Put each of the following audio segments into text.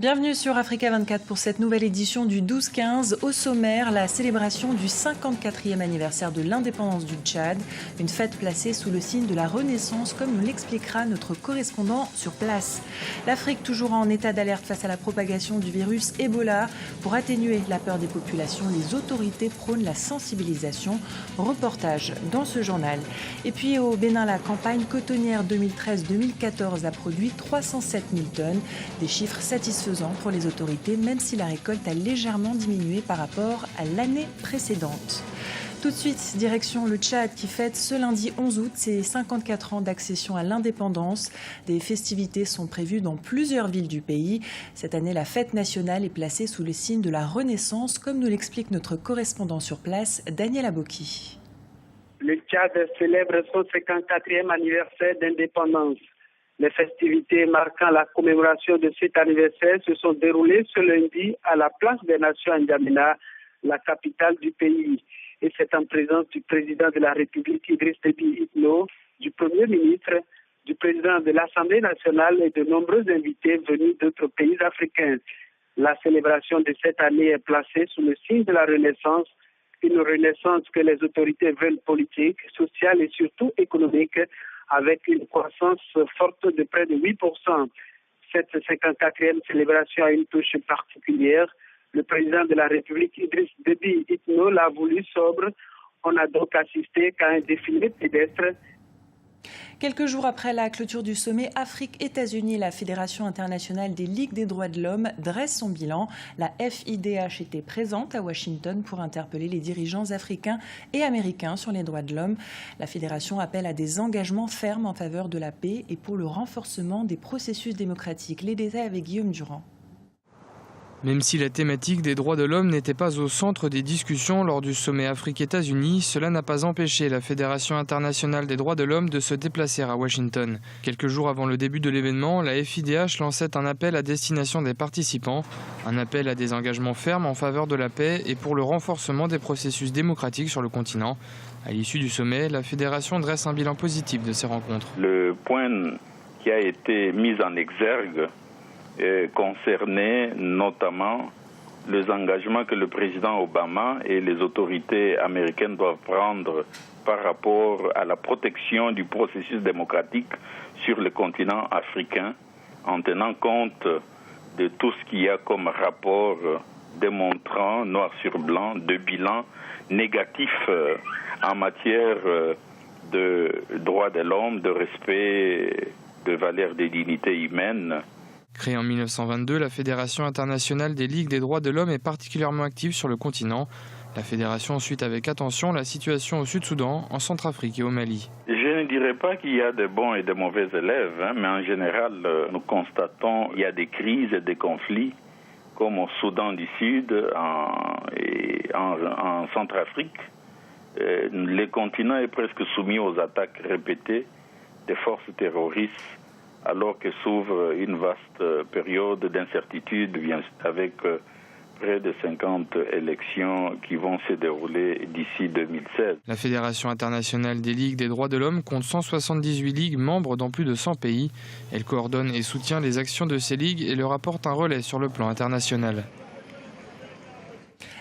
Bienvenue sur Africa 24 pour cette nouvelle édition du 12-15. Au sommaire, la célébration du 54e anniversaire de l'indépendance du Tchad. Une fête placée sous le signe de la Renaissance, comme nous l'expliquera notre correspondant sur place. L'Afrique toujours en état d'alerte face à la propagation du virus Ebola. Pour atténuer la peur des populations, les autorités prônent la sensibilisation. Reportage dans ce journal. Et puis au Bénin, la campagne cotonnière 2013-2014 a produit 307 000 tonnes. Des chiffres satisfaisants pour les autorités, même si la récolte a légèrement diminué par rapport à l'année précédente. Tout de suite, direction le Tchad qui fête ce lundi 11 août ses 54 ans d'accession à l'indépendance. Des festivités sont prévues dans plusieurs villes du pays. Cette année, la fête nationale est placée sous le signe de la Renaissance, comme nous l'explique notre correspondant sur place, Daniel Aboki. Le Tchad célèbre son 54e anniversaire d'indépendance. Les festivités marquant la commémoration de cet anniversaire se sont déroulées ce lundi à la place des Nations à N'Djamena, la capitale du pays. Et c'est en présence du président de la République Idriss Déby Itno, du Premier ministre, du président de l'Assemblée nationale et de nombreux invités venus d'autres pays africains. La célébration de cette année est placée sous le signe de la Renaissance, une renaissance que les autorités veulent politique, sociale et surtout économique, avec une croissance forte de près de 8%. Cette 54e célébration a une touche particulière. Le président de la République, Idriss Déby Itno, l'a voulu sobre. On a donc assisté qu'à un défilé pédestre. Quelques jours après la clôture du sommet Afrique-États-Unis, la Fédération internationale des ligues des droits de l'homme dresse son bilan. La FIDH était présente à Washington pour interpeller les dirigeants africains et américains sur les droits de l'homme. La Fédération appelle à des engagements fermes en faveur de la paix et pour le renforcement des processus démocratiques. Les détails avec Guillaume Durand. Même si la thématique des droits de l'homme n'était pas au centre des discussions lors du sommet Afrique-États-Unis, cela n'a pas empêché la Fédération internationale des droits de l'homme de se déplacer à Washington. Quelques jours avant le début de l'événement, la FIDH lançait un appel à destination des participants, un appel à des engagements fermes en faveur de la paix et pour le renforcement des processus démocratiques sur le continent. À l'issue du sommet, la Fédération dresse un bilan positif de ces rencontres. Le point qui a été mis en exergue concernait notamment les engagements que le président Obama et les autorités américaines doivent prendre par rapport à la protection du processus démocratique sur le continent africain, en tenant compte de tout ce qu'il y a comme rapport démontrant, noir sur blanc, de bilan négatif en matière de droits de l'homme, de respect de valeurs de dignité humaine. Créée en 1922, la Fédération internationale des ligues des droits de l'homme est particulièrement active sur le continent. La Fédération suit avec attention la situation au Sud-Soudan, en Centrafrique et au Mali. Je ne dirais pas qu'il y a de bons et de mauvais élèves, mais en général, nous constatons qu'il y a des crises et des conflits, comme au Soudan du Sud et en Centrafrique. Le continent est presque soumis aux attaques répétées des forces terroristes, alors que s'ouvre une vaste période d'incertitude avec près de 50 élections qui vont se dérouler d'ici 2016. La Fédération internationale des ligues des droits de l'homme compte 178 ligues membres dans plus de 100 pays. Elle coordonne et soutient les actions de ces ligues et leur apporte un relais sur le plan international.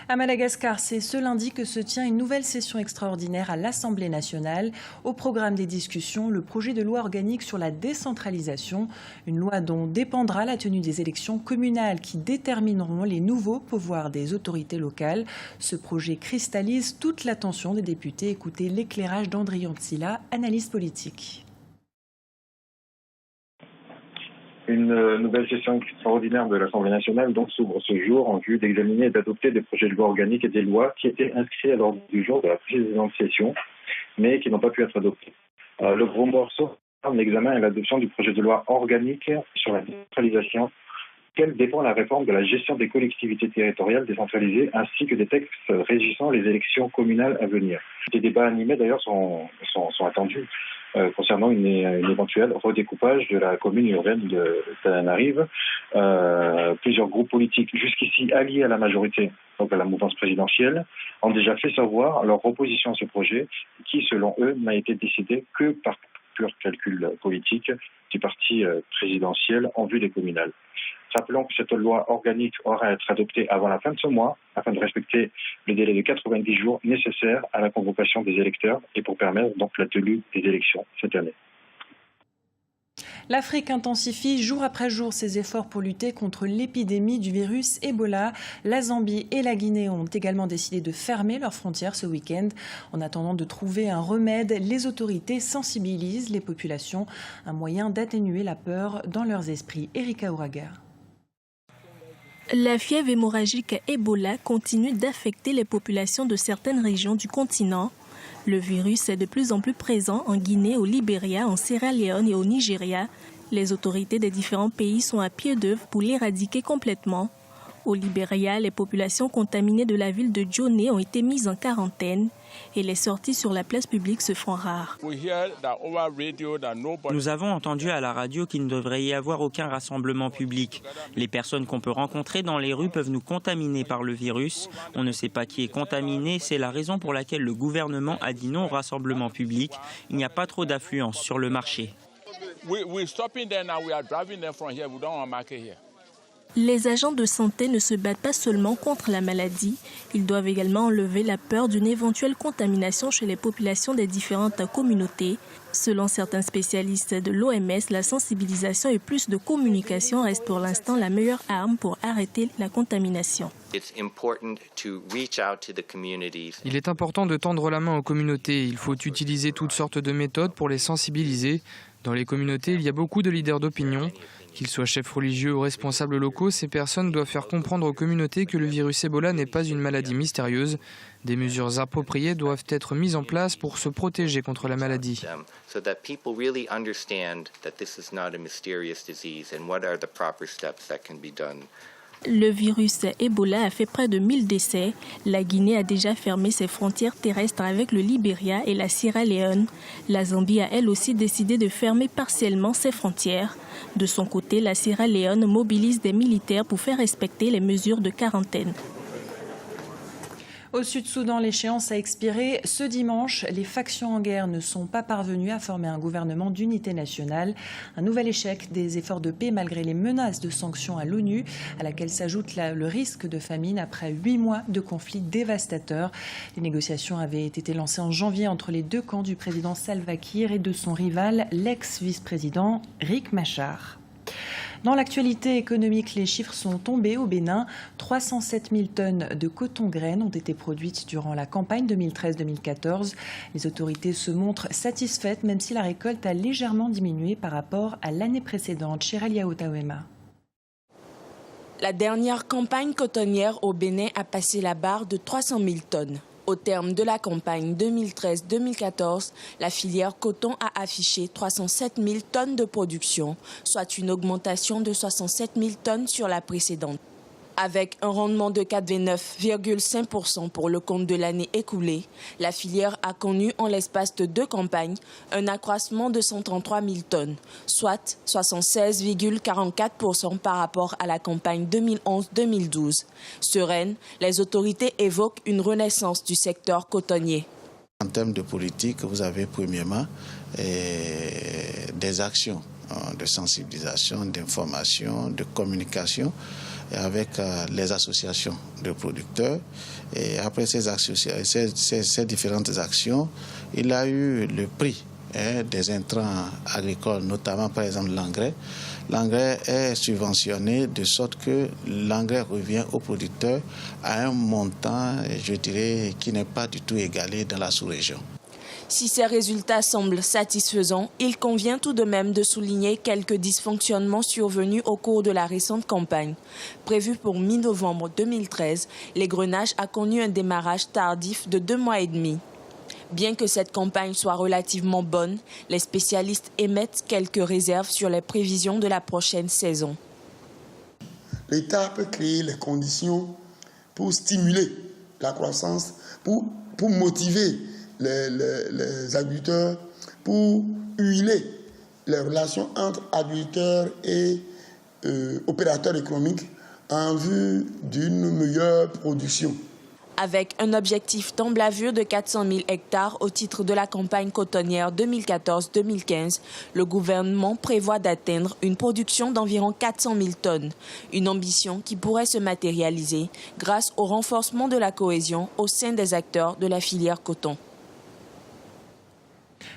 À Madagascar, c'est ce lundi que se tient une nouvelle session extraordinaire à l'Assemblée nationale. Au programme des discussions, le projet de loi organique sur la décentralisation, une loi dont dépendra la tenue des élections communales qui détermineront les nouveaux pouvoirs des autorités locales. Ce projet cristallise toute l'attention des députés. Écoutez l'éclairage d'Andrian Tsila, analyste politique. Une nouvelle session extraordinaire de l'Assemblée nationale donc s'ouvre ce jour en vue d'examiner et d'adopter des projets de loi organiques et des lois qui étaient inscrits à l'ordre du jour de la précédente session, mais qui n'ont pas pu être adoptés. Le gros morceau concerne l'examen et l'adoption du projet de loi organique sur la décentralisation, duquel dépend la réforme de la gestion des collectivités territoriales décentralisées, ainsi que des textes régissant les élections communales à venir. Des débats animés d'ailleurs sont attendus concernant une éventuelle redécoupage de la commune urbaine de Tananarive. Plusieurs groupes politiques jusqu'ici alliés à la majorité, donc à la mouvance présidentielle, ont déjà fait savoir leur opposition à ce projet, qui selon eux n'a été décidé que par pur calcul politique du parti présidentiel en vue des communales. Rappelons que cette loi organique aura à être adoptée avant la fin de ce mois, afin de respecter le délai de 90 jours nécessaire à la convocation des électeurs et pour permettre donc la tenue des élections cette année. L'Afrique intensifie jour après jour ses efforts pour lutter contre l'épidémie du virus Ebola. La Zambie et la Guinée ont également décidé de fermer leurs frontières ce week-end. En attendant de trouver un remède, les autorités sensibilisent les populations, un moyen d'atténuer la peur dans leurs esprits. Erika Ouraga. La fièvre hémorragique Ebola continue d'affecter les populations de certaines régions du continent. Le virus est de plus en plus présent en Guinée, au Libéria, en Sierra Leone et au Nigeria. Les autorités des différents pays sont à pied d'œuvre pour l'éradiquer complètement. Au Libéria, les populations contaminées de la ville de Djone ont été mises en quarantaine et les sorties sur la place publique se font rares. Nous avons entendu à la radio qu'il ne devrait y avoir aucun rassemblement public. Les personnes qu'on peut rencontrer dans les rues peuvent nous contaminer par le virus. On ne sait pas qui est contaminé, c'est la raison pour laquelle le gouvernement a dit non au rassemblement public. Il n'y a pas trop d'affluence sur le marché. Les agents de santé ne se battent pas seulement contre la maladie, ils doivent également enlever la peur d'une éventuelle contamination chez les populations des différentes communautés. Selon certains spécialistes de l'OMS, la sensibilisation et plus de communication restent pour l'instant la meilleure arme pour arrêter la contamination. Il est important de tendre la main aux communautés. Il faut utiliser toutes sortes de méthodes pour les sensibiliser. Dans les communautés, il y a beaucoup de leaders d'opinion. Qu'ils soient chefs religieux ou responsables locaux, ces personnes doivent faire comprendre aux communautés que le virus Ebola n'est pas une maladie mystérieuse. Des mesures appropriées doivent être mises en place pour se protéger contre la maladie. Le virus Ebola a fait près de 1000 décès. La Guinée a déjà fermé ses frontières terrestres avec le Libéria et la Sierra Leone. La Zambie a elle aussi décidé de fermer partiellement ses frontières. De son côté, la Sierra Leone mobilise des militaires pour faire respecter les mesures de quarantaine. Au Sud-Soudan, l'échéance a expiré ce dimanche. Les factions en guerre ne sont pas parvenues à former un gouvernement d'unité nationale. Un nouvel échec des efforts de paix malgré les menaces de sanctions à l'ONU, à laquelle s'ajoute le risque de famine après 8 mois de conflits dévastateurs. Les négociations avaient été lancées en janvier entre les deux camps du président Salva Kiir et de son rival, l'ex-vice-président Riek Machar. Dans l'actualité économique, les chiffres sont tombés au Bénin. 307 000 tonnes de coton-graines ont été produites durant la campagne 2013-2014. Les autorités se montrent satisfaites, même si la récolte a légèrement diminué par rapport à l'année précédente. Chiralia Otaouema. La dernière campagne cotonnière au Bénin a passé la barre de 300 000 tonnes. Au terme de la campagne 2013-2014, la filière coton a affiché 307 000 tonnes de production, soit une augmentation de 67 000 tonnes sur la précédente. Avec un rendement de 89,5% pour le compte de l'année écoulée, la filière a connu en l'espace de 2 campagnes un accroissement de 133 000 tonnes, soit 76,44% par rapport à la campagne 2011-2012. Sereine, les autorités évoquent une renaissance du secteur cotonnier. En termes de politique, vous avez premièrement des actions de sensibilisation, d'information, de communication avec les associations de producteurs. Et après ces différentes actions, il a eu le prix des intrants agricoles, notamment par exemple l'engrais. L'engrais est subventionné de sorte que l'engrais revient aux producteurs à un montant, je dirais, qui n'est pas du tout égalé dans la sous-région. Si ces résultats semblent satisfaisants, il convient tout de même de souligner quelques dysfonctionnements survenus au cours de la récente campagne. Prévu pour mi-novembre 2013, l'égrenage a connu un démarrage tardif de 2 mois et demi. Bien que cette campagne soit relativement bonne, les spécialistes émettent quelques réserves sur les prévisions de la prochaine saison. L'État peut créer les conditions pour stimuler la croissance, pour motiver les agriculteurs, pour huiler les relations entre agriculteurs et opérateurs économiques en vue d'une meilleure production. Avec un objectif d'emblavure de 400 000 hectares au titre de la campagne cotonnière 2014-2015, le gouvernement prévoit d'atteindre une production d'environ 400 000 tonnes. Une ambition qui pourrait se matérialiser grâce au renforcement de la cohésion au sein des acteurs de la filière coton.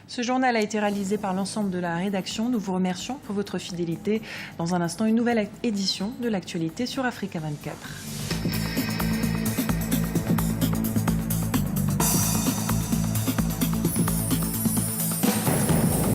Ce journal a été réalisé par l'ensemble de la rédaction. Nous vous remercions pour votre fidélité. Dans un instant, une nouvelle édition de l'actualité sur Africa 24.